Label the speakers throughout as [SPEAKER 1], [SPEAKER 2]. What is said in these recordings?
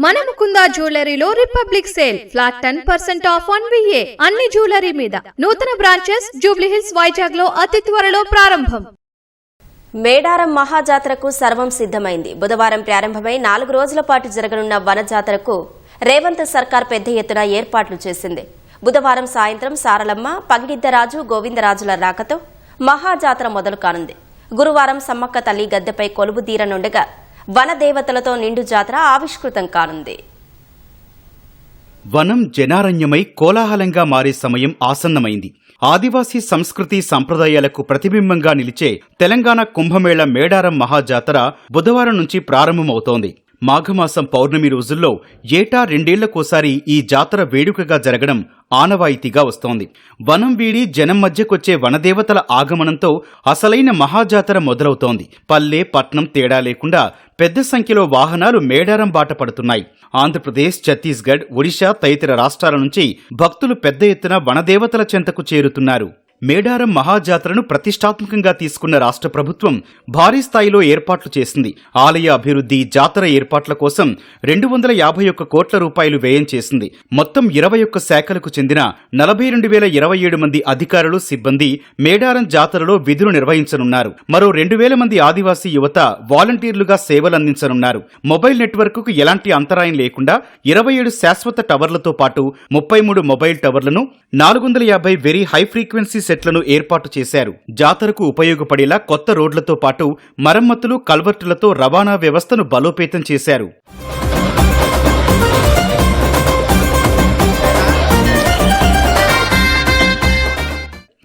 [SPEAKER 1] మన ముకుంద జ్యువెలరీలో republic sale flat 10% off 1VA అన్ని జ్యువెలరీ మీద. నూతన బ్రాంచెస్ జూబ్లీ హిల్స్, వైజాగ్ లో అతి త్వరలో ప్రారంభం.
[SPEAKER 2] మేడారం మహాజాతరకు సర్వం సిద్ధమైంది. బుధవారం ప్రారంభమై 4 రోజుల పాటు జరగనున్న వనజాతరకు రేవంత్ సర్కార్ పెద్ద ఎత్తున ఏర్పాట్లు చేసింది. బుధవారం సాయంత్రం సారలమ్మ, పగిడిద్దరాజు, గోవిందరాజుల రాకతో మహాజాతర మొదలు కానుంది. గురువారం సమ్మక్క తల్లి గద్దెపై కొలువు తీరనుండగా వనదేవతలతో నిండు జాతర ఆవిష్కృతం కానుంది.
[SPEAKER 3] వనం జనారణ్యమై కోలాహలంగా మారే సమయం ఆసన్నమైంది. ఆదివాసీ సంస్కృతి సంప్రదాయాలకు ప్రతిబింబంగా నిలిచే తెలంగాణ కుంభమేళ మేడారం మహాజాతర బుధవారం నుంచి ప్రారంభమవుతోంది. మాఘమాసం పౌర్ణమి రోజుల్లో ఏటా 2 ఏళ్లకోసారి ఈ జాతర వేడుకగా జరగడం ఆనవాయితీగా వస్తోంది. వనం వీడి జనం మధ్యకొచ్చే వనదేవతల ఆగమనంతో అసలైన మహాజాతర మొదలవుతోంది. పల్లె పట్నం తేడా లేకుండా పెద్ద సంఖ్యలో వాహనాలు మేడారం బాట పడుతున్నాయి. ఆంధ్రప్రదేశ్, ఛత్తీస్గఢ్, ఒడిశా తదితర రాష్ట్రాల నుంచి భక్తులు పెద్ద ఎత్తున వనదేవతల చెంతకు చేరుతున్నారు. మేడారం మహాజాతరను ప్రతిష్టాత్మకంగా తీసుకున్న రాష్ట్ర ప్రభుత్వం భారీ స్థాయిలో ఏర్పాట్లు చేసింది. ఆలయ అభివృద్ధి, జాతర ఏర్పాట్ల కోసం 251 కోట్ల రూపాయలు వ్యయం చేసింది. మొత్తం 21 శాఖలకు చెందిన 42,027 మంది అధికారులు, సిబ్బంది మేడారం జాతరలో విధులు నిర్వహించనున్నారు. మరో 2,000 మంది ఆదివాసీ యువత వాలంటీర్లుగా సేవలందించనున్నారు. మొబైల్ నెట్వర్క్కు ఎలాంటి అంతరాయం లేకుండా 27 శాశ్వత టవర్లతో పాటు 33 మొబైల్ టవర్లను, 450 వెరీ హై ఫ్రీక్వెన్సీ సెట్లను ఏర్పాటు చేశారు. జాతరకు ఉపయోగపడేలా కొత్త రోడ్లతో పాటు మరమ్మతులు, కల్వర్టులతో రవాణా వ్యవస్థను బలోపేతం చేశారు.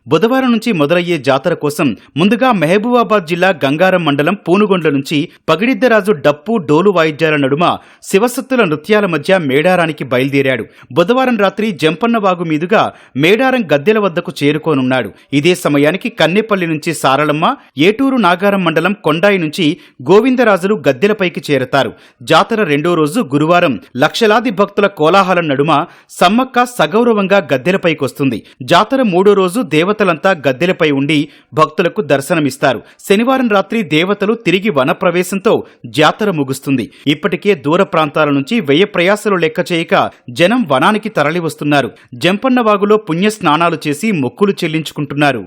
[SPEAKER 3] బుధవారం నుంచి మొదలయ్యే జాతర కోసం ముందుగా మహబూబాబాద్ జిల్లా గంగారం మండలం పూనుగొండ్ల నుంచి పగిడిద్దరాజు డప్పు, డోలు వాయిద్యాల నడుమ శివసత్తుల నృత్యాల మధ్య మేడారానికి బయలుదేరాడు. బుధవారం రాత్రి జంపన్నవాగు మీదుగా మేడారం గద్దెల వద్దకు చేరుకోనున్నాడు. ఇదే సమయానికి కన్నెపల్లి నుంచి సారలమ్మ, ఏటూరు నాగారం మండలం కొండాయి నుంచి గోవిందరాజులు గద్దెలపైకి చేరతారు. జాతర 2వ రోజు గురువారం లక్షలాది భక్తుల కోలాహలం నడుమ సమ్మక్క సగౌరవంగా గద్దెలపైకొస్తుంది. జాతర 3వ రోజు దేవతలంతా గద్దెలపై ఉండి భక్తులకు దర్శనమిస్తారు. శనివారం రాత్రి దేవతలు తిరిగి వనప్రవేశంతో జాతర ముగుస్తుంది. ఇప్పటికే దూర ప్రాంతాల నుంచి వ్యయ ప్రయాసలు లెక్క చేయక జనం వనానికి తరలివస్తున్నారు. జంపన్నవాగులో పుణ్య స్నానాలు చేసి మొక్కులు చెల్లించుకుంటున్నారు.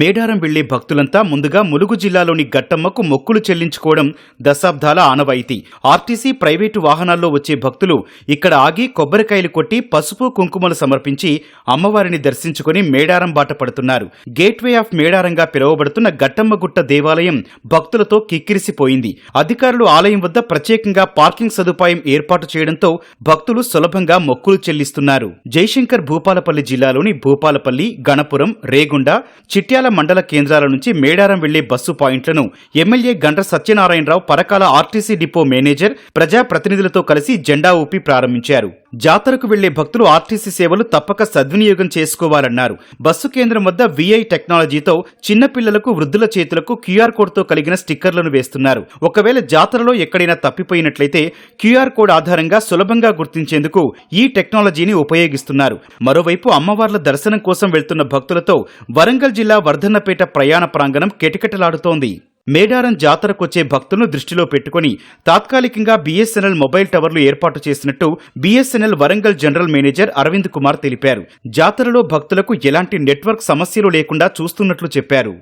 [SPEAKER 3] మేడారం వెళ్లే భక్తులంతా ముందుగా ములుగు జిల్లాలోని గట్టమ్మకు మొక్కులు చెల్లించుకోవడం దశాబ్దాల ఆనవాయితీ. ఆర్టీసీ, ప్రైవేటు వాహనాల్లో వచ్చే భక్తులు ఇక్కడ ఆగి కొబ్బరికాయలు కొట్టి పసుపు కుంకుమలు సమర్పించి అమ్మవారిని దర్శించుకుని మేడారం బాట పడుతున్నారు. గేట్వే ఆఫ్ మేడారంగా పిలువబడుతున్న గట్టమ్మగుట్ట దేవాలయం భక్తులతో కిక్కిరిసిపోయింది. అధికారులు ఆలయం వద్ద ప్రత్యేకంగా పార్కింగ్ సదుపాయం ఏర్పాటు చేయడంతో భక్తులు సులభంగా మొక్కులు చెల్లిస్తున్నారు. జయశంకర్ భూపాలపల్లి జిల్లాలోని భూపాలపల్లి, గణపురం, రేగుండ, చిట్యాల మండల కేంద్రాల నుంచి మేడారం వెళ్లే బస్సు పాయింట్లను MLA Gandra Satyanarayana Rao, Parakala RTC depot manager, ప్రజాప్రతినిధులతో కలిసి జెండా ఊపి ప్రారంభించారు. జాతరకు వెళ్లే భక్తులు ఆర్టీసీ సేవలు తప్పక సద్వినియోగం చేసుకోవాలన్నారు. బస్సు కేంద్రం వద్ద VI టెక్నాలజీతో చిన్నపిల్లలకు, వృద్ధుల చేతులకు QR కోడ్తో కలిగిన స్టిక్కర్లను వేస్తున్నారు. ఒకవేళ జాతరలో ఎక్కడైనా తప్పిపోయినట్లయితే QR కోడ్ ఆధారంగా సులభంగా గుర్తించేందుకు ఈ టెక్నాలజీని ఉపయోగిస్తున్నారు. మరోవైపు అమ్మవార్ల దర్శనం కోసం వెళ్తున్న భక్తులతో వరంగల్ జిల్లా వర్ధన్నపేట ప్రయాణ ప్రాంగణం కిటకిటలాడుతోంది. మేడారం జాతరకొచ్చే భక్తులను దృష్టిలో పెట్టుకుని తాత్కాలికంగా BSNL మొబైల్ టవర్లు ఏర్పాటు చేసినట్టు BSNL Warangal general manager Arvind Kumar తెలిపారు. జాతరలో భక్తులకు ఎలాంటి నెట్వర్క్ సమస్యలు లేకుండా చూస్తున్నట్లు చెప్పారు.